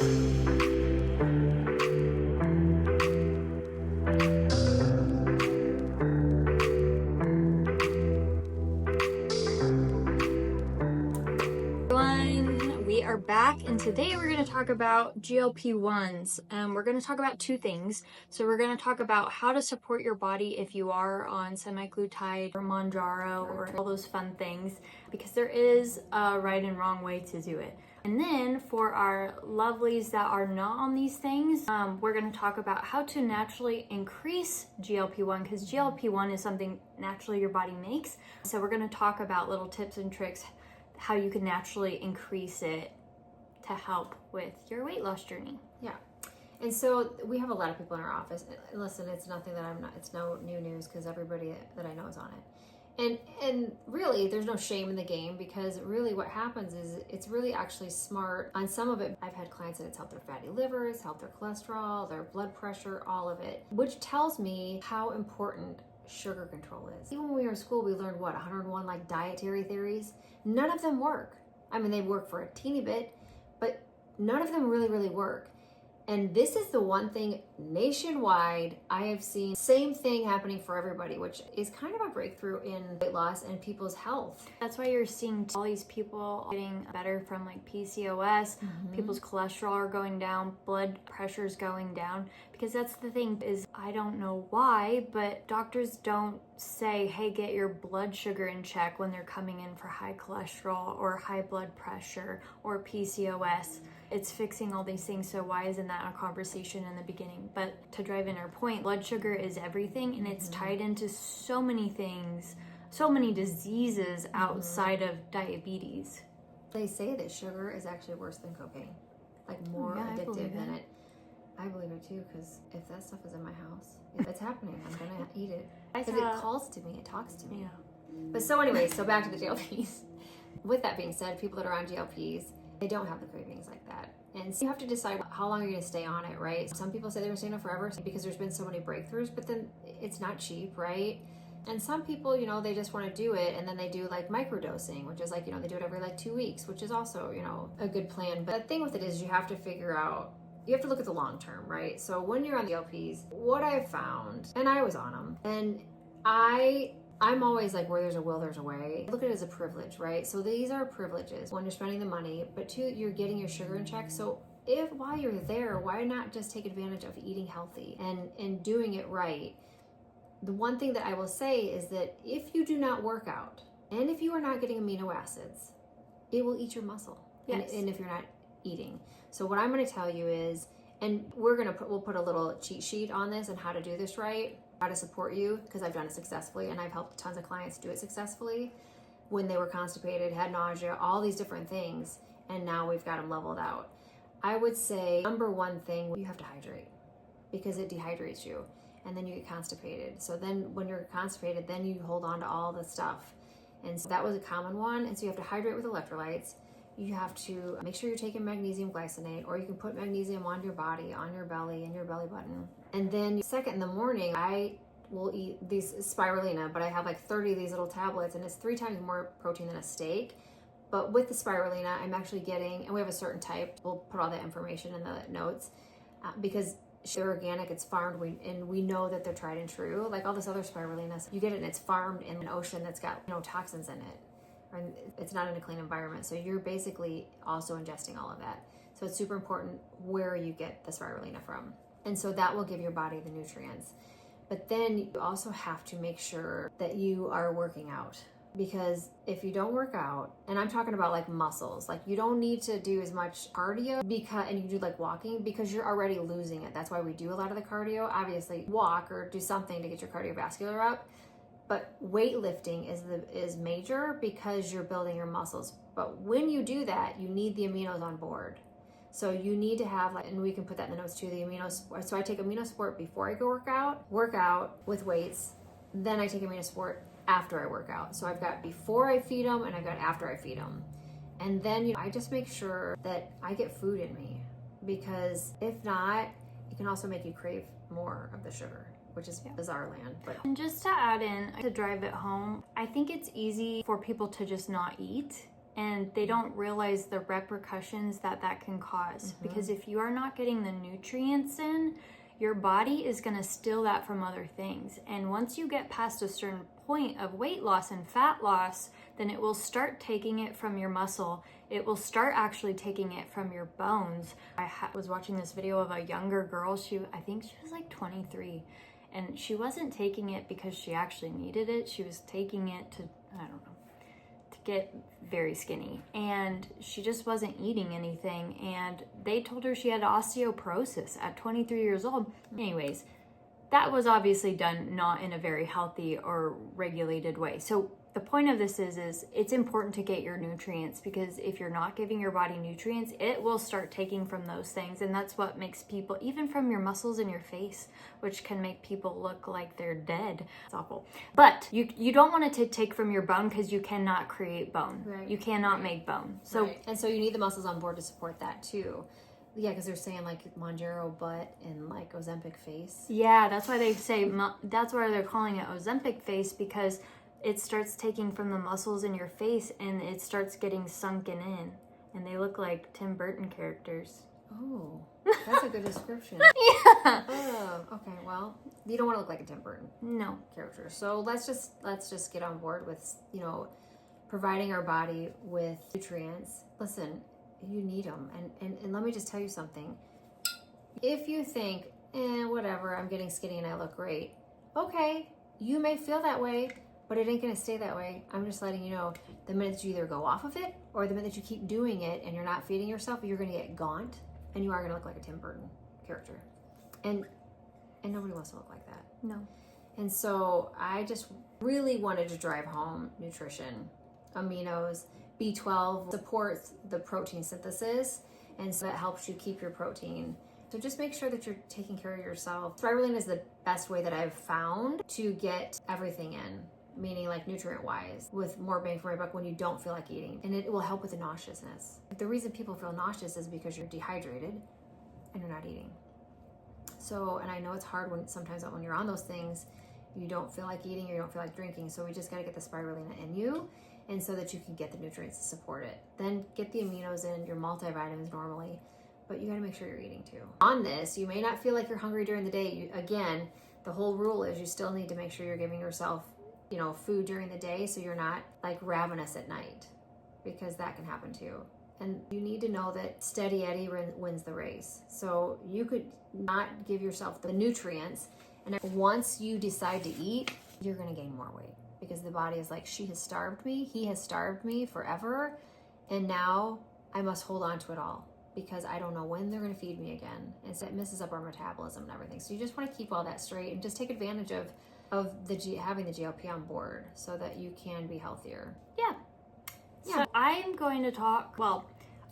Everyone, we are back, and today we're going to talk about GLP-1s. We're going to talk about two things. So we're going to talk about how to support your body if you are on semaglutide or Mounjaro or all those fun things, because there is a right and wrong way to do it. And then for our lovelies that are not on these things, we're going to talk about how to naturally increase GLP-1, because GLP-1 is something naturally your body makes. So we're going to talk about little tips and tricks how you can naturally increase it to help with your weight loss journey. Yeah. And so we have a lot of people in our office. Listen, it's nothing that it's no new news because everybody that I know is on it. And really, there's no shame in the game, because really what happens is it's really actually smart. On some of it, I've had clients that it's helped their fatty liver, it's helped their cholesterol, their blood pressure, all of it, which tells me how important sugar control is. Even when we were in school, we learned 101 like dietary theories. None of them work. I mean, they work for a teeny bit, but none of them really work. And this is the one thing nationwide I have seen same thing happening for everybody, which is kind of a breakthrough in weight loss and people's health. That's why you're seeing all these people getting better from like PCOS, people's cholesterol are going down, blood pressure's going down, because that's the thing is, I don't know why, but doctors don't say, hey, get your blood sugar in check when they're coming in for high cholesterol or high blood pressure or PCOS. It's fixing all these things, so why isn't that a conversation in the beginning? But to drive in our point, blood sugar is everything, and it's tied into so many things, so many diseases outside of diabetes. They say that sugar is actually worse than cocaine, like more addictive than it. I believe it too, because if that stuff is in my house, if it's happening, I'm gonna eat it. Because it calls to me, it talks to me. Yeah. But so anyway, so back to the GLPs. With that being said, people that are on GLPs, they don't have the cravings like that. And so you have to decide how long you're going to stay on it, right? Some people say they're going to stay on it forever because there's been so many breakthroughs, but then it's not cheap, right? And some people, they just want to do it, and then they do like microdosing, which is like, they do it every like 2 weeks, which is also, a good plan. But the thing with it is you have to figure out, you have to look at the long term, right? So when you're on the GLPs, what I've found, and I was on them, and I'm always like, where there's a will, there's a way. Look at it as a privilege, right? So these are privileges. One, you're spending the money, but two, you're getting your sugar in check. So if while you're there, why not just take advantage of eating healthy and doing it right? The one thing that I will say is that if you do not work out, and if you are not getting amino acids, it will eat your muscle. Yes. And if you're not eating. So what I'm going to tell you is, and we'll put a little cheat sheet on this and how to do this right, how to support you, because I've done it successfully and I've helped tons of clients do it successfully when they were constipated, had nausea, all these different things, and now we've got them leveled out. I would say number one thing, you have to hydrate, because it dehydrates you and then you get constipated. So then when you're constipated, then you hold on to all the stuff. And so that was a common one. And so you have to hydrate with electrolytes. You have to make sure you're taking magnesium glycinate, or you can put magnesium on your body, on your belly, and your belly button. And then second in the morning, I will eat these spirulina, but I have like 30 of these little tablets, and it's 3 times more protein than a steak. But with the spirulina, I'm actually getting, and we have a certain type, we'll put all that information in the notes, because they're organic, it's farmed, and we know that they're tried and true. Like all this other spirulina, you get it and it's farmed in an ocean that's got toxins in it. And it's not in a clean environment. So you're basically also ingesting all of that. So it's super important where you get the spirulina from. And so that will give your body the nutrients. But then you also have to make sure that you are working out. Because if you don't work out, and I'm talking about like muscles, like you don't need to do as much cardio and you do like walking, because you're already losing it. That's why we do a lot of the cardio. Obviously walk or do something to get your cardiovascular up. But weightlifting is major because you're building your muscles. But when you do that, you need the aminos on board. So you need to have, and we can put that in the notes too, the aminos. So I take aminosport before I go work out with weights. Then I take aminosport after I work out. So I've got before I feed them and I've got after I feed them. And then I just make sure that I get food in me, because if not, it can also make you crave more of the sugar, which is bizarre land. But And just to add in, to drive it home, I think it's easy for people to just not eat and they don't realize the repercussions that that can cause. Because if you are not getting the nutrients in, your body is going to steal that from other things. And once you get past a certain point of weight loss and fat loss, then it will start taking it from your muscle. It will start actually taking it from your bones. I was watching this video of a younger girl. I think she was like 23. And she wasn't taking it because she actually needed it. She was taking it to, I don't know, to get very skinny. And she just wasn't eating anything. And they told her she had osteoporosis at 23 years old. Anyways, that was obviously done not in a very healthy or regulated way. So the point of this is it's important to get your nutrients, because if you're not giving your body nutrients, it will start taking from those things. And that's what makes people, even from your muscles in your face, which can make people look like they're dead. It's awful. But you don't want to take from your bone, because you cannot create bone. Right. You cannot make bone. So And so you need the muscles on board to support that too. Yeah, because they're saying like Monjaro butt and like Ozempic face. yeah, that's why they say, that's why they're calling it Ozempic face, because it starts taking from the muscles in your face and it starts getting sunken in, and they look like Tim Burton characters. Oh, that's a good description. Yeah. Oh, okay. Well, you don't want to look like a Tim Burton No. character. So let's just get on board with, providing our body with nutrients. Listen, you need them. And let me just tell you something. If you think, whatever, I'm getting skinny and I look great. Okay, you may feel that way, but it ain't going to stay that way. I'm just letting you know, the minute you either go off of it or the minute you keep doing it and you're not feeding yourself, you're going to get gaunt and you are going to look like a Tim Burton character. And nobody wants to look like that. No. And so I just really wanted to drive home nutrition, aminos, B12 supports the protein synthesis, and so that helps you keep your protein. So just make sure that you're taking care of yourself. Spirulina is the best way that I've found to get everything in, meaning like nutrient-wise, with more bang for my buck when you don't feel like eating. And it will help with the nauseousness. The reason people feel nauseous is because you're dehydrated and you're not eating. So, and I know it's hard sometimes when you're on those things, you don't feel like eating or you don't feel like drinking. So we just got to get the spirulina in you, and so that you can get the nutrients to support it. Then get the aminos in, your multivitamins normally, but you got to make sure you're eating too. On this, you may not feel like you're hungry during the day. Again, the whole rule is you still need to make sure you're giving yourself, food during the day, so you're not like ravenous at night, because that can happen too. And you need to know that steady Eddie wins the race. So you could not give yourself the nutrients, and once you decide to eat, you're going to gain more weight, because the body is like, she has starved me, he has starved me forever, and now I must hold on to it all, because I don't know when they're going to feed me again. And so it messes up our metabolism and everything. So you just want to keep all that straight and just take advantage of having the GLP on board so that you can be healthier. Yeah. So I'm going to talk, all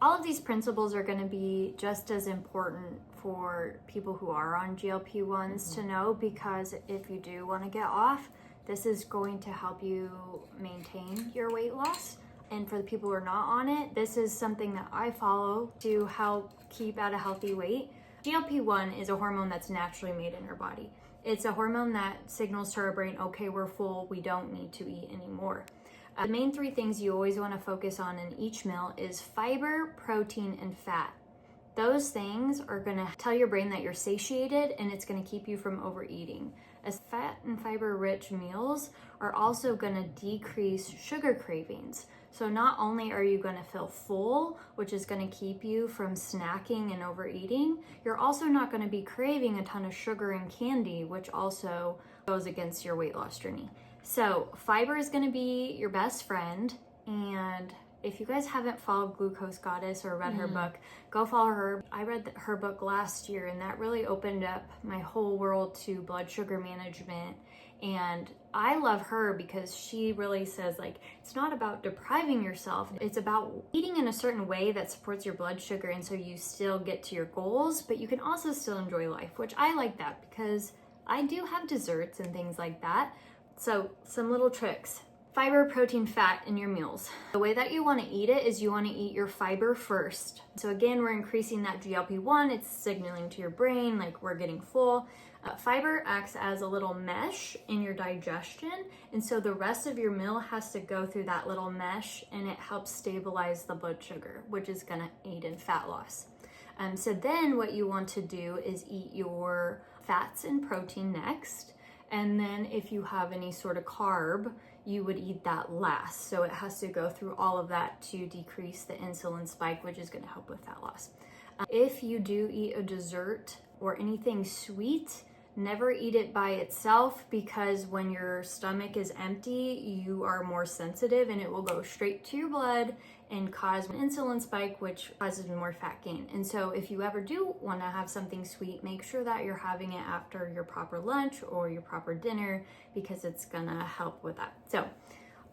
of these principles are going to be just as important for people who are on GLP-1s to know, because if you do want to get off, this is going to help you maintain your weight loss. And for the people who are not on it, this is something that I follow to help keep at a healthy weight. GLP-1 is a hormone that's naturally made in our body. It's a hormone that signals to our brain, okay, we're full, we don't need to eat anymore. The main three things you always want to focus on in each meal is fiber, protein, and fat. Those things are going to tell your brain that you're satiated, and it's going to keep you from overeating. As fat and fiber rich meals are also going to decrease sugar cravings. So not only are you going to feel full, which is going to keep you from snacking and overeating, you're also not going to be craving a ton of sugar and candy, which also goes against your weight loss journey. So fiber is going to be your best friend, and if you guys haven't followed Glucose Goddess or read her book, go follow her. I read her book last year, and that really opened up my whole world to blood sugar management. And I love her because she really says, like, it's not about depriving yourself. It's about eating in a certain way that supports your blood sugar, and so you still get to your goals, but you can also still enjoy life, which I like that because I do have desserts and things like that. So some little tricks. Fiber, protein, fat in your meals. The way that you want to eat it is you want to eat your fiber first. So again, we're increasing that GLP-1. It's signaling to your brain like we're getting full. Fiber acts as a little mesh in your digestion, and so the rest of your meal has to go through that little mesh, and it helps stabilize the blood sugar, which is going to aid in fat loss. So then what you want to do is eat your fats and protein next, and then if you have any sort of carb, you would eat that last. So it has to go through all of that to decrease the insulin spike, which is going to help with fat loss. If you do eat a dessert or anything sweet, never eat it by itself, because when your stomach is empty, you are more sensitive and it will go straight to your blood and cause an insulin spike, which causes more fat gain. And so if you ever do want to have something sweet, make sure that you're having it after your proper lunch or your proper dinner, because it's gonna help with that. So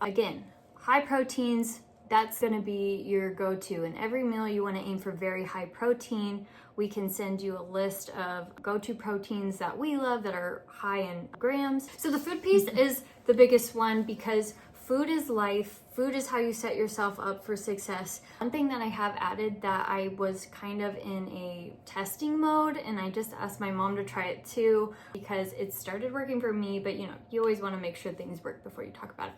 again, high proteins, that's going to be your go-to. In every meal, you want to aim for very high protein. We can send you a list of go-to proteins that we love that are high in grams. So the food piece is the biggest one, because food is life. Food is how you set yourself up for success. One thing that I have added that I was kind of in a testing mode, and I just asked my mom to try it too, because it started working for me, but you always want to make sure things work before you talk about it.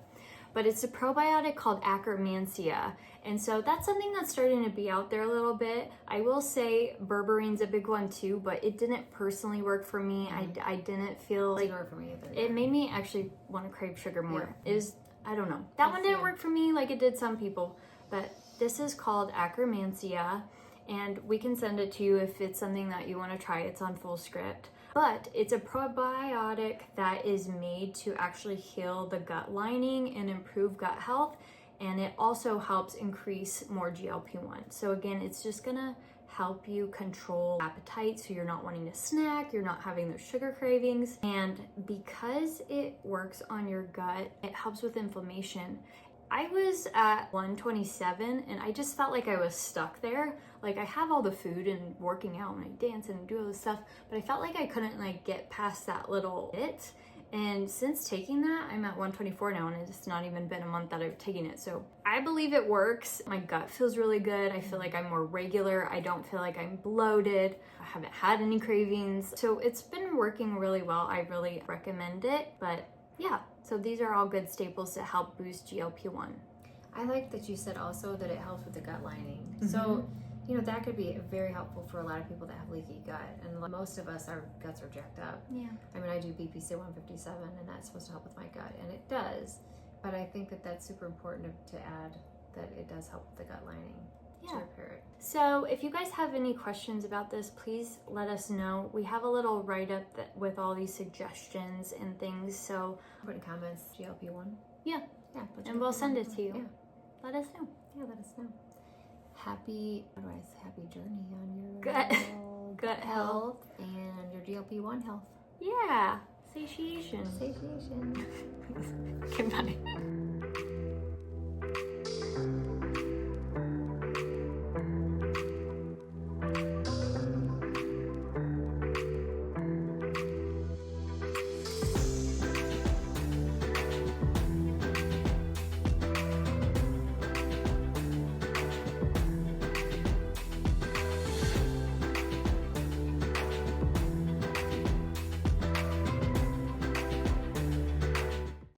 But it's a probiotic called Akkermansia. And so that's something that's starting to be out there a little bit. I will say berberine's a big one too, but it didn't personally work for me. I didn't feel like, It for me either. It made me actually want to crave sugar more. Yeah. I don't know. That one didn't work for me like it did some people. But this is called Akkermansia, and we can send it to you if it's something that you want to try. It's on Fullscript. But it's a probiotic that is made to actually heal the gut lining and improve gut health. And it also helps increase more GLP-1. So again, it's just gonna help you control appetite, so you're not wanting to snack, you're not having those sugar cravings. And because it works on your gut, it helps with inflammation. I was at 127 and I just felt like I was stuck there. Like, I have all the food and working out and I dance and do all this stuff, but I felt like I couldn't get past that little bit. And since taking that, I'm at 124 now, and it's not even been a month that I've taken it. So I believe it works. My gut feels really good. I feel like I'm more regular. I don't feel like I'm bloated. I haven't had any cravings. So it's been working really well. I really recommend it. But yeah, so these are all good staples to help boost GLP-1. I like that you said also that it helps with the gut lining. Mm-hmm. So, that could be very helpful for a lot of people that have leaky gut. And most of us, our guts are jacked up. Yeah. I mean, I do BPC 157, and that's supposed to help with my gut, and it does. But I think that that's super important to add that it does help with the gut lining. Yeah. To repair it. So if you guys have any questions about this, please let us know. We have a little write-up with all these suggestions and things. So put in comments GLP-1. Yeah. And we'll send it to you. Yeah. Let us know. Yeah, let us know. Happy journey on your gut health and your GLP-1 health. Yeah. Satiation. Satiation. Okay, bye.